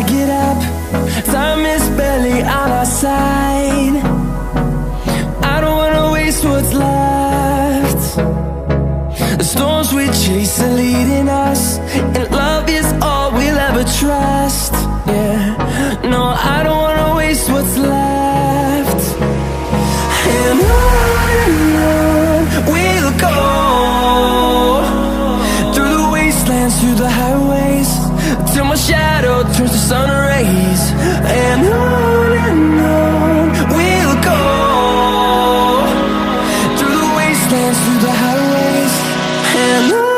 I get up. Time is barely on our side. I don't wanna waste what's left. The storms we chase are leading us, and love is all we'll ever trust. Yeah, no, I don't wanna waste what's left. And on we'll go, through the wastelands, through the highways, till my shadow turns to sun rays. And on we'll go, through the wastelands, through the highways, and on.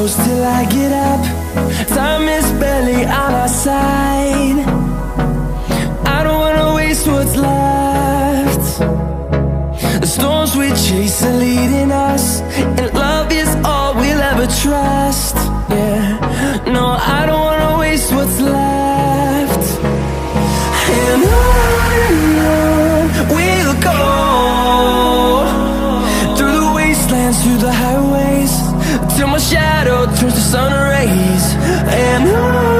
Till I get up, time is barely on our side. I don't wanna waste what's left. The storms we chase are leading us, and love is all we'll ever trust. Yeah, no, I don't wanna waste what's left. And on we'll go, through the wastelands, through the highways, till my shadow turns to sun rays. And on